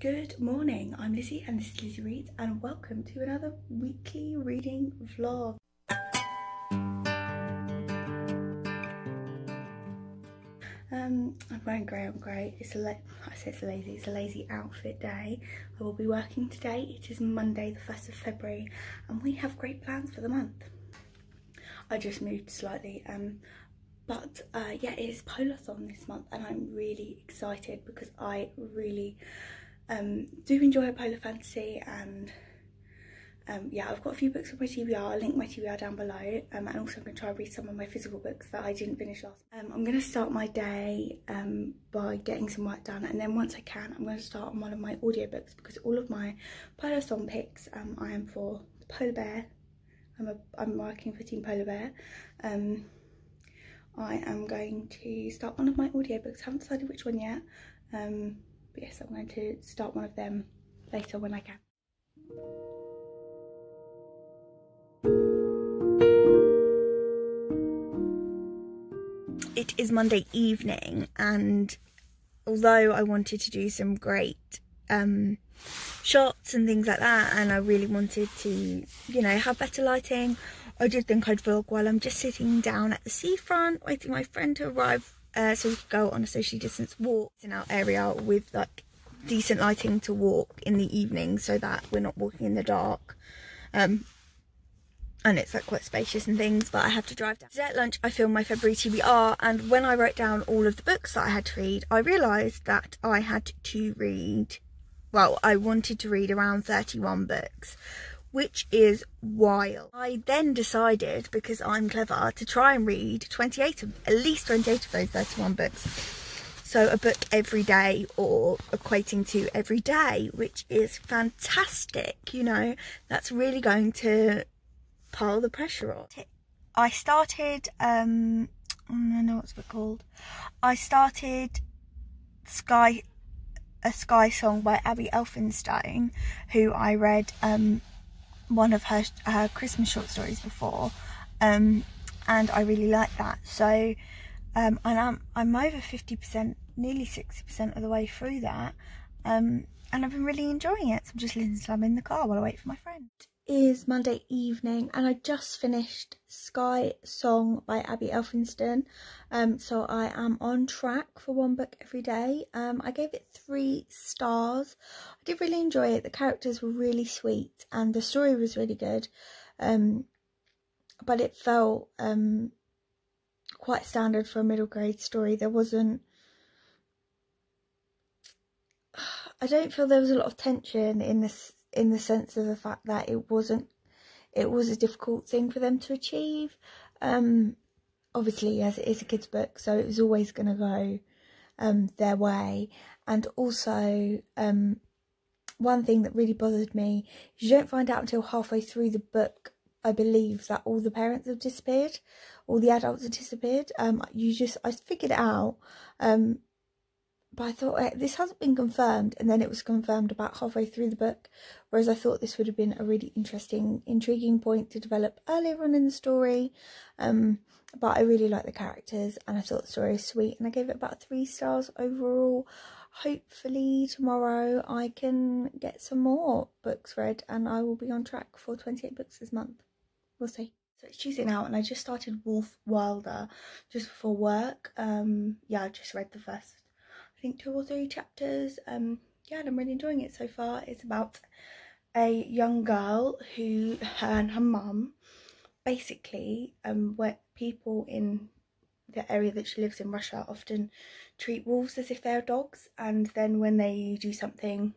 Good morning, I'm Lizzie and this is Lizzie Reads, and welcome to another weekly reading vlog. I'm wearing grey on grey. It's a lazy outfit day. I will be working today. It is Monday the 1st of February and we have great plans for the month. I just moved slightly, but yeah, it is Polathon this month and I'm really excited because I really do enjoy a polar fantasy, and yeah, I've got a few books on my TBR. I'll link my TBR down below, and also I'm going to try and read some of my physical books that I didn't finish last. I'm going to start my day by getting some work done, and then once I can, I'm going to start on one of my audiobooks because all of my Polathon picks I am for the Polar Bear. I'm working for Team Polar Bear. I am going to start one of my audiobooks. I haven't decided which one yet. But yes, I'm going to start one of them later when I can. It is Monday evening, and although I wanted to do some great shots and things like that, and I really wanted to, you know, have better lighting, I did think I'd vlog while I'm just sitting down at the seafront waiting for my friend to arrive so we could go on a socially distanced walk in our area with like decent lighting to walk in the evening so that we're not walking in the dark. And it's like quite spacious and things, but I have to drive down. Today at lunch I filmed my February TBR, and when I wrote down all of the books that I had to read, I realised that I had to read, well, I wanted to read around 31 books, which is wild. I then decided, because I'm clever, to try and read at least 28 of those 31 books. So a book every day, or equating to every day, which is fantastic, you know. That's really going to pile the pressure on. I started, I don't know what's it called. I started A Sky Song by Abby Elphinstone, who I read one of her Christmas short stories before, and I really like that. So and I'm over 50%, nearly 60% of the way through that, and I've been really enjoying it. So I'm just listening to them in the car while I wait for my friend. It is Monday evening and I just finished Sky Song by Abby Elphinstone, so I am on track for one book every day. I gave it 3 stars. I did really enjoy it. The characters were really sweet and the story was really good, but it felt quite standard for a middle grade story. There wasn't, I don't feel there was a lot of tension in this, in the sense of the fact that it was a difficult thing for them to achieve. Obviously, as it is a kid's book, so it was always going to go their way. And also, one thing that really bothered me is you don't find out until halfway through the book, I believe, that all the parents have disappeared, all the adults have disappeared. I figured it out, but I thought this hasn't been confirmed, and then it was confirmed about halfway through the book, whereas I thought this would have been a really interesting, intriguing point to develop earlier on in the story. But I really like the characters and I thought the story was sweet, and I gave it about 3 stars overall. Hopefully tomorrow I can get some more books read and I will be on track for 28 books this month. We'll see. So it's Tuesday now and I just started Wolf Wilder just before work. Yeah, I just read the first, I think, 2 or 3 chapters. Yeah, and I'm really enjoying it so far. It's about a young girl who, her and her mum, basically, where people in the area that she lives in, Russia, often treat wolves as if they're dogs, and then when they do something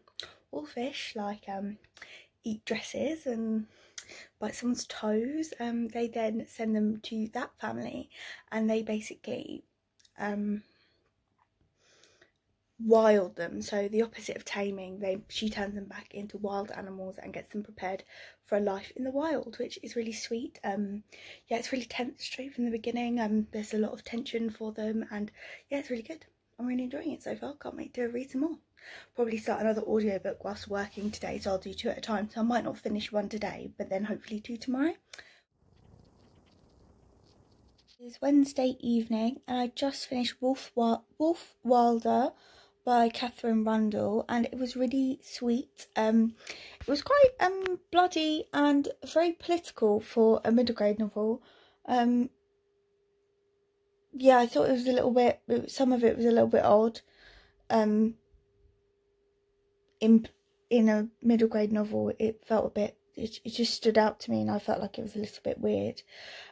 wolfish, like eat dresses and bite someone's toes, they then send them to that family, and they basically wild them. So the opposite of taming, she turns them back into wild animals and gets them prepared for a life in the wild, which is really sweet. Yeah, it's really tense straight from the beginning. There's a lot of tension for them, and yeah, it's really good. I'm really enjoying it so far. Can't wait to read some more. Probably start another audiobook whilst working today, so I'll do 2 at a time. So I might not finish one today, but then hopefully 2 tomorrow. It's Wednesday evening and I just finished Wolf Wilder by Katherine Rundell, and it was really sweet. It was quite bloody and very political for a middle grade novel. Yeah, I thought it was a little bit, some of it was a little bit odd. In a middle grade novel, it felt a bit, it just stood out to me, and I felt like it was a little bit weird.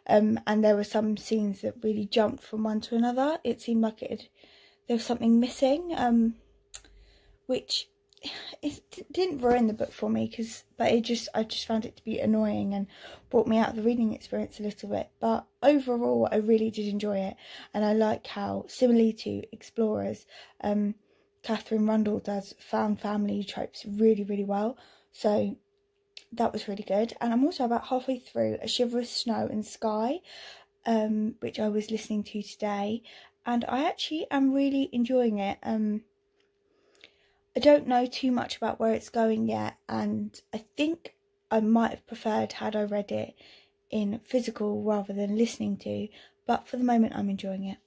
And there were some scenes that really jumped from one to another. It seemed like there was something missing, which it didn't ruin the book for me, but I just found it to be annoying and brought me out of the reading experience a little bit. But overall, I really did enjoy it, and I like how, similarly to Explorers, Katherine Rundell does found family tropes really, really well. So that was really good. And I'm also about halfway through A Shiver of Snow and Sky, which I was listening to today, and I actually am really enjoying it. I don't know too much about where it's going yet, and I think I might have preferred had I read it in physical rather than listening to, but for the moment I'm enjoying it.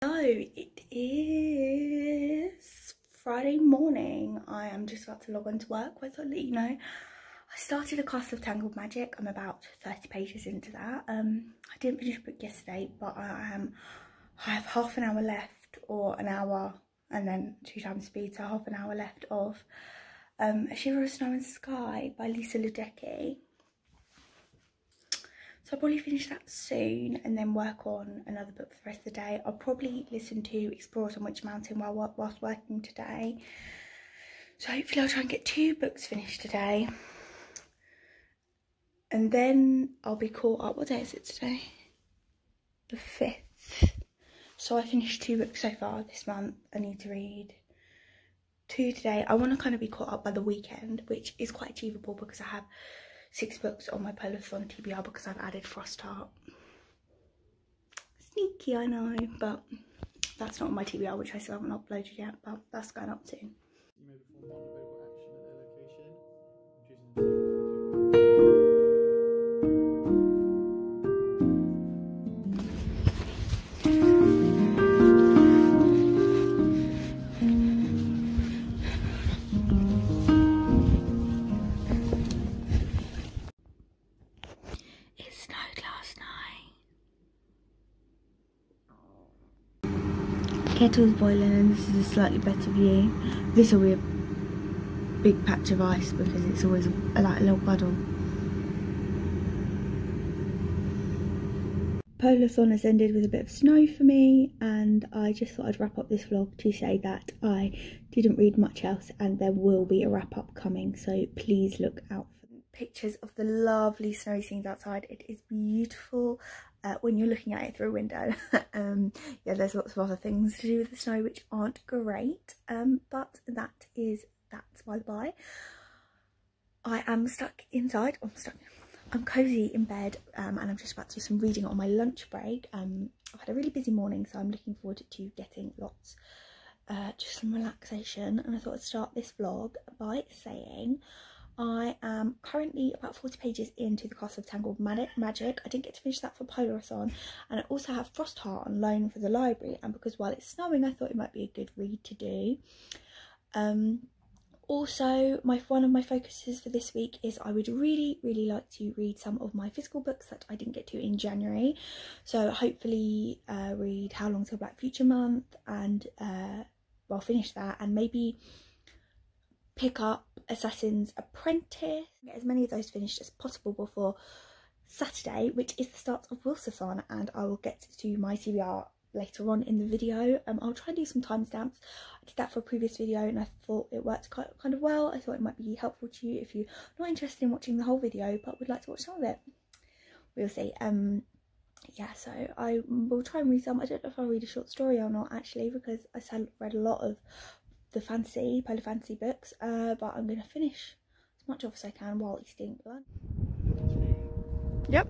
So it is Friday morning. I am just about to log on to work. I thought I'd let you know I started A Castle of Tangled Magic. I'm about 30 pages into that. I didn't finish the book yesterday, but I have half an hour left, or an hour and then 2 times speed, so half an hour left of A Shiver of Snow and Sky by Lisa Ledecky. So I'll probably finish that soon and then work on another book for the rest of the day. I'll probably listen to Explorers on Witch Mountain whilst working today. So hopefully I'll try and get 2 books finished today. And then I'll be caught up. What day is it today? The 5th. So I finished 2 books so far this month. I need to read 2 today. I want to kind of be caught up by the weekend, which is quite achievable because I have 6 books on my Polathon TBR because I've added Frostheart. Sneaky, I know, but that's not on my TBR, which I still haven't uploaded yet, but that's going up soon. Kettle's boiling, and this is a slightly better view. This will be a big patch of ice because it's always like a little puddle. Polathon has ended with a bit of snow for me, and I just thought I'd wrap up this vlog to say that I didn't read much else and there will be a wrap up coming, so please look out for pictures of the lovely snowy scenes outside. It is beautiful. When you're looking at it through a window. Yeah, there's lots of other things to do with the snow which aren't great, but that's by the by. I am stuck inside. I'm cozy in bed, and I'm just about to do some reading on my lunch break. I've had a really busy morning, so I'm looking forward to getting lots, just some relaxation. And I thought I'd start this vlog by saying I am currently about 40 pages into The Castle of Tangled Magic. I didn't get to finish that for Polathon, and I also have Frostheart on loan for the library, and because while it's snowing I thought it might be a good read to do. Also, one of my focuses for this week is I would really like to read some of my physical books that I didn't get to in January. So hopefully read How Long Till Black Future Month, and well, finish that, and maybe pick up Assassin's Apprentice, get as many of those finished as possible before Saturday, which is the start of Wilsathon, and I will get to my TBR later on in the video. I'll try and do some timestamps. I did that for a previous video and I thought it worked kind of well. I thought it might be helpful to you if you're not interested in watching the whole video but would like to watch some of it. We'll see. Yeah, so I will try and read some. I don't know if I'll read a short story or not actually, because I read a lot of the Polar Fantasy books, but I'm going to finish as much of as I can while eating lunch. Yep.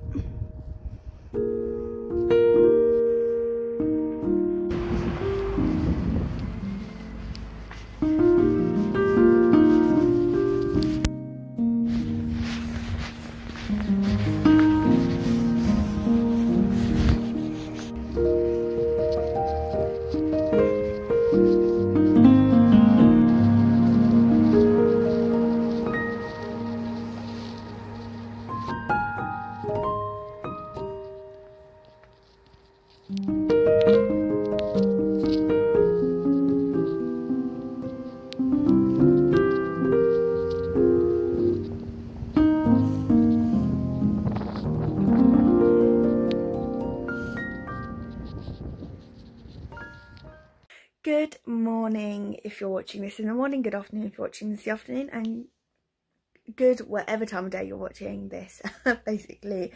Good morning if you're watching this in the morning, good afternoon if you're watching this in the afternoon, and good whatever time of day you're watching this. Basically,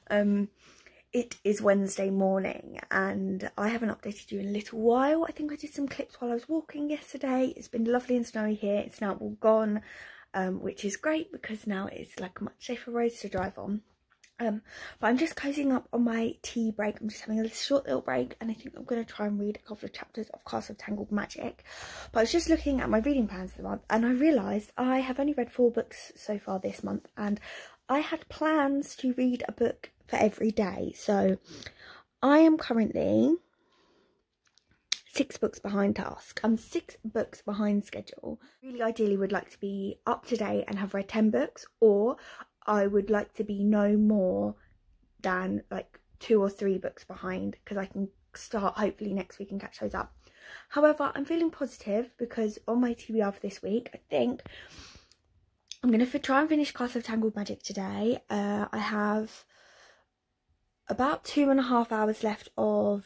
it is Wednesday morning and I haven't updated you in a little while. I think I did some clips while I was walking yesterday. It's been lovely and snowy here. It's now all gone, which is great because now it's like a much safer road to drive on. But I'm just cozying up on my tea break. I'm just having a short little break, and I think I'm going to try and read a couple of chapters of Castle of Tangled Magic. But I was just looking at my reading plans for the month, and I realised I have only read 4 books so far this month, and I had plans to read a book for every day. So I am currently 6 books behind task. I'm 6 books behind schedule. Really ideally would like to be up to date and have read 10 books, or I would like to be no more than like 2 or 3 books behind, because I can start hopefully next week and catch those up. However, I'm feeling positive because on my TBR for this week, I think I'm going to try and finish Castle of Tangled Magic today. I have about 2.5 hours left of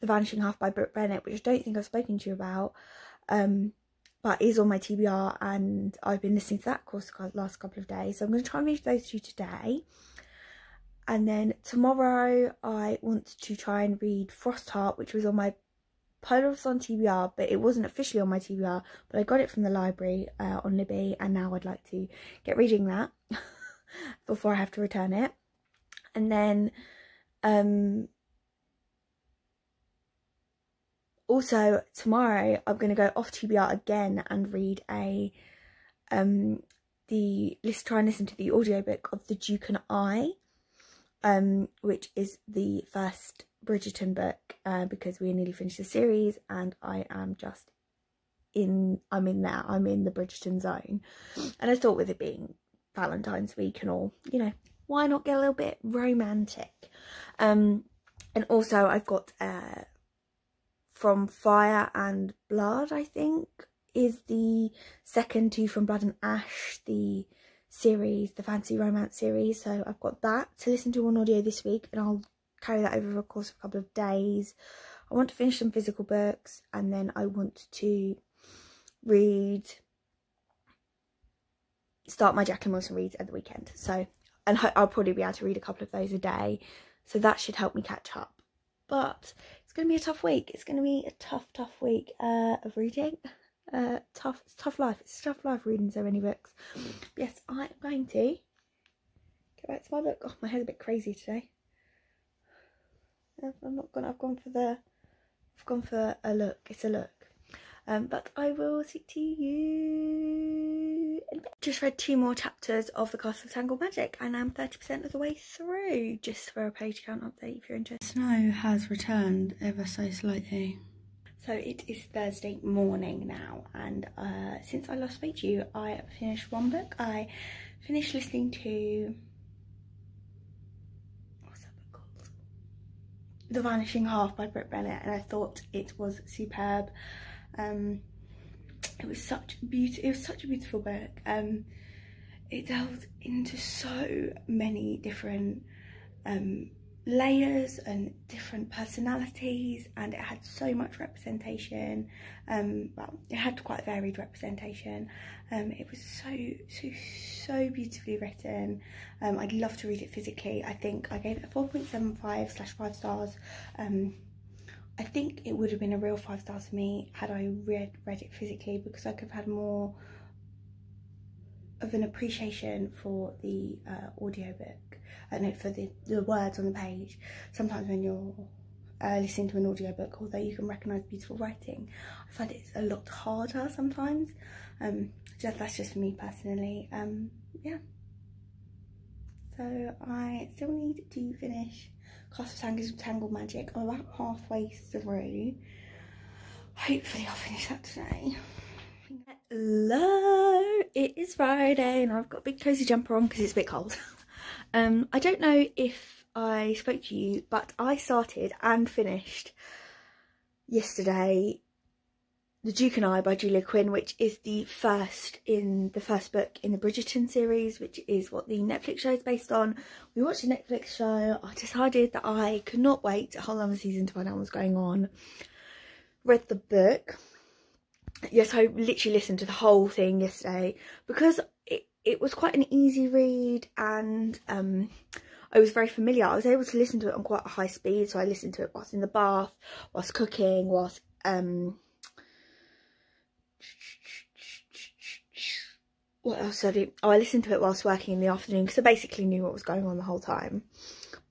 The Vanishing Half by Brooke Bennett, which I don't think I've spoken to you about. But is on my TBR, and I've been listening to that course the last couple of days. So I'm going to try and read those 2 today. And then tomorrow I want to try and read Frostheart, which was on my Polar on TBR, but it wasn't officially on my TBR, but I got it from the library on Libby, and now I'd like to get reading that before I have to return it. And then also tomorrow I'm going to go off TBR again and read try and listen to the audiobook of The Duke and I, which is the first Bridgerton book, because we nearly finished the series and I am just I'm in the Bridgerton zone. And I thought, with it being Valentine's week and all, you know, why not get a little bit romantic? And also I've got From Fire and Blood, I think, is the second to From Blood and Ash, the series, the fantasy romance series. So I've got that to listen to on audio this week, and I'll carry that over the course of a couple of days. I want to finish some physical books, and then I want to start my Jacqueline Wilson reads at the weekend. So, and I'll probably be able to read a couple of those a day. So that should help me catch up. But it's going to be a tough week. It's going to be a tough week of reading. It's tough life. It's a tough life reading so many books. But yes, I'm going to get back to my book. Oh, my head's a bit crazy today. I've gone for a look. It's a look. But I will speak to you in a bit. Just read 2 more chapters of the Castle of Tangled Magic, and I'm 30% of the way through, just for a page count update if you're interested. Snow has returned ever so slightly. So it is Thursday morning now, and since I last spoke to you, I finished 1 book. I finished listening to, what's that book called? The Vanishing Half by Brooke Bennett, and I thought it was superb. It was such a beautiful book. It delved into so many different layers and different personalities, and it had so much representation. Well, it had quite varied representation. It was so beautifully written. I'd love to read it physically. I think I gave it a 4.75/5 stars. I think it would have been a real 5 stars for me had I read it physically, because I could have had more of an appreciation for the audiobook, no, for the words on the page. Sometimes when you're listening to an audiobook, although you can recognise beautiful writing, I find it's a lot harder sometimes. That's just for me personally. Yeah. So I still need to finish Castle of Tangled Magic. I'm about halfway through. Hopefully I'll finish that today. Hello, it is Friday and I've got a big cozy jumper on because it's a bit cold. I don't know if I spoke to you, but I started and finished yesterday The Duke and I by Julia Quinn, which is the first book in the Bridgerton series, which is what the Netflix show is based on. We watched the Netflix show. I decided that I could not wait a whole other season to find out what was going on. read the book. Yes, I literally listened to the whole thing yesterday because it was quite an easy read, and I was very familiar. I was able to listen to it on quite a high speed, so I listened to it whilst in the bath, whilst cooking, whilst what else did I do? Oh, I listened to it whilst working in the afternoon because I basically knew what was going on the whole time.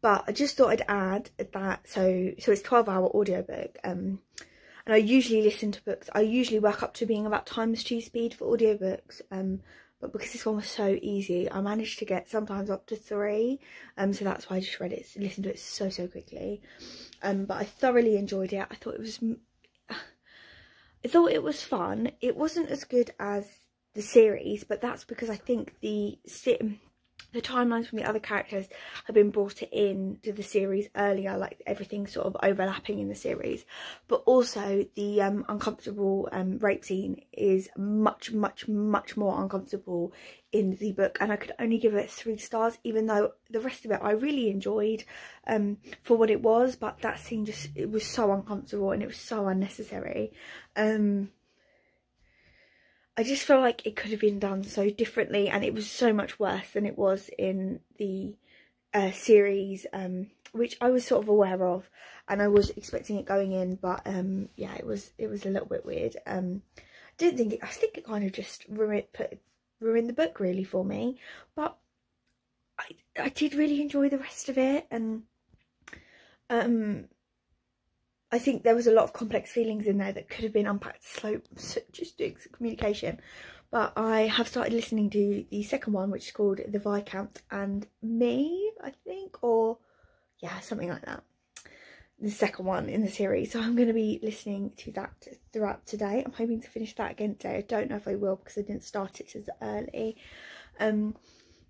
But I just thought I'd add that, so it's a 12-hour audiobook, and I usually listen to books, I usually work up to being about ×2 speed for audiobooks, but because this one was so easy, I managed to get sometimes up to 3, so that's why I just listened to it so quickly. But I thoroughly enjoyed it. I thought it was fun. It wasn't as good as the series, but that's because I think the timelines from the other characters have been brought in to the series earlier, like everything sort of overlapping in the series. But also the uncomfortable rape scene is much more uncomfortable in the book, and I could only give it 3 stars, even though the rest of it I really enjoyed for what it was. But that scene it was so uncomfortable and it was so unnecessary. I just feel like it could have been done so differently, and it was so much worse than it was in the series, which I was sort of aware of, and I was expecting it going in. But yeah, it was a little bit weird. I think it kind of just ruined the book really for me. But I did really enjoy the rest of it, and I think there was a lot of complex feelings in there that could have been unpacked slow, just doing some communication. But I have started listening to the second one, which is called The Viscount and Me, I think, or yeah, something like that. The second one in the series. So I'm going to be listening to that throughout today. I'm hoping to finish that again today. I don't know if I will because I didn't start it as early.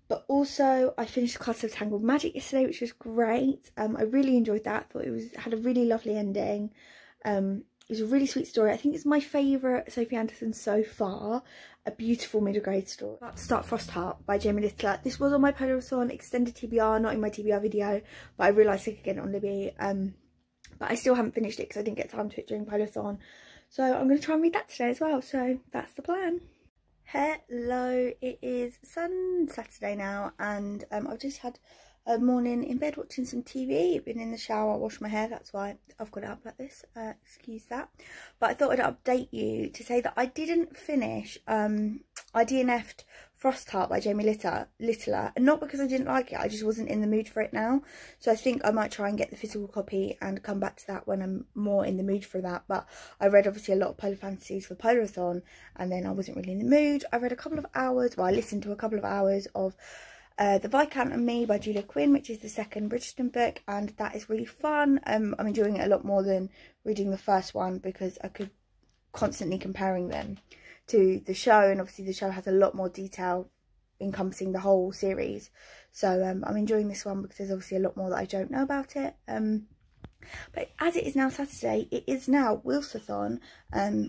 But also I finished Castle of Tangled Magic yesterday, which was great. I really enjoyed that. Thought it had a really lovely ending. It was a really sweet story. I think it's my favourite Sophie Anderson so far. A beautiful middle grade story. About to start Frostheart by Jamie Littler. This was on my Polarothon extended TBR, not in my TBR video, but I realised I could get it on Libby. But I still haven't finished it because I didn't get time to it during Polarothon. So I'm going to try and read that today as well. So that's the plan. Hello, it is Saturday now, and I've just had a morning in bed watching some TV. Been in the shower, washed my hair, that's why I've got it up like this, excuse that. But I thought I'd update you to say that I didn't finish, I DNF'd Frostheart by Jamie Littler, and not because I didn't like it, I just wasn't in the mood for it now. So I think I might try and get the physical copy and come back to that when I'm more in the mood for that. But I read obviously a lot of Polar Fantasies for Polarothon, and then I wasn't really in the mood. I read a couple of hours, well, I listened to a couple of hours of The Viscount and Me by Julia Quinn, which is the second Bridgerton book, and that is really fun. I'm enjoying it a lot more than reading the first one because I could constantly comparing them to the show, and obviously the show has a lot more detail encompassing the whole series. So I'm enjoying this one because there's obviously a lot more that I don't know about it. But as it is now Saturday, it is now Wilsathon,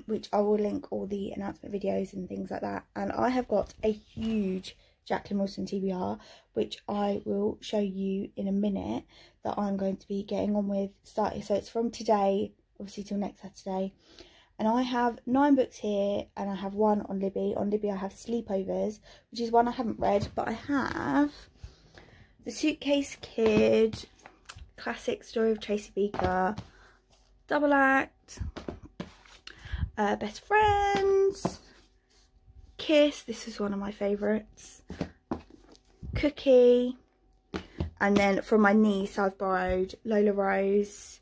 which I will link all the announcement videos and things like that. And I have got a huge Jacqueline Wilson TBR, which I will show you in a minute, that I'm going to be getting on with starting. So it's from today, obviously, till next Saturday. And I have 9 books here, and I have 1 on Libby. On Libby I have Sleepovers, which is one I haven't read, but I have The Suitcase Kid, Classic Story of Tracy Beaker, Double Act, Best Friends, Kiss, this is one of my favourites, Cookie, and then from my niece I've borrowed Lola Rose,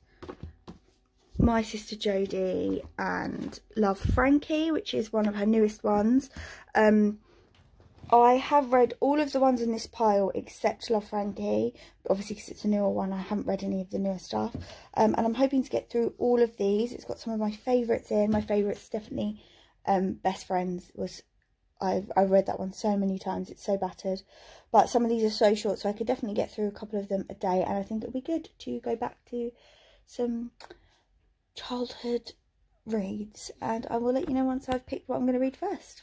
My Sister Jodie, and Love Frankie, which is one of her newest ones. I have read all of the ones in this pile except Love Frankie, obviously because it's a newer one. I haven't read any of the newer stuff, and I'm hoping to get through all of these. It's got some of my favourites in. My favourites definitely Best Friends. I've read that one so many times, it's so battered, but some of these are so short, so I could definitely get through a couple of them a day, and I think it would be good to go back to some childhood reads, and I will let you know once I've picked what I'm going to read first.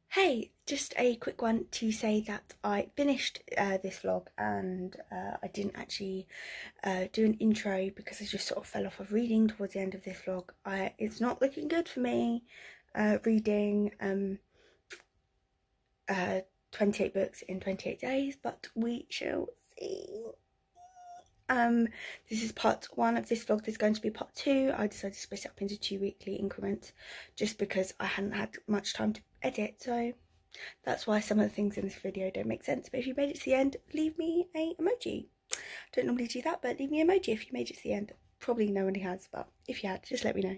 Hey, just a quick one to say that I finished this vlog, and I didn't actually do an intro because I just sort of fell off of reading towards the end of this vlog. It's not looking good for me reading 28 books in 28 days, but we shall see. This is part 1 of this vlog. There's going to be part 2. I decided to split it up into 2 weekly increments just because I hadn't had much time to edit, so that's why some of the things in this video don't make sense. But if you made it to the end, leave me a emoji. I don't normally do that, but leave me an emoji if you made it to the end. Probably nobody has, but if you had, just let me know.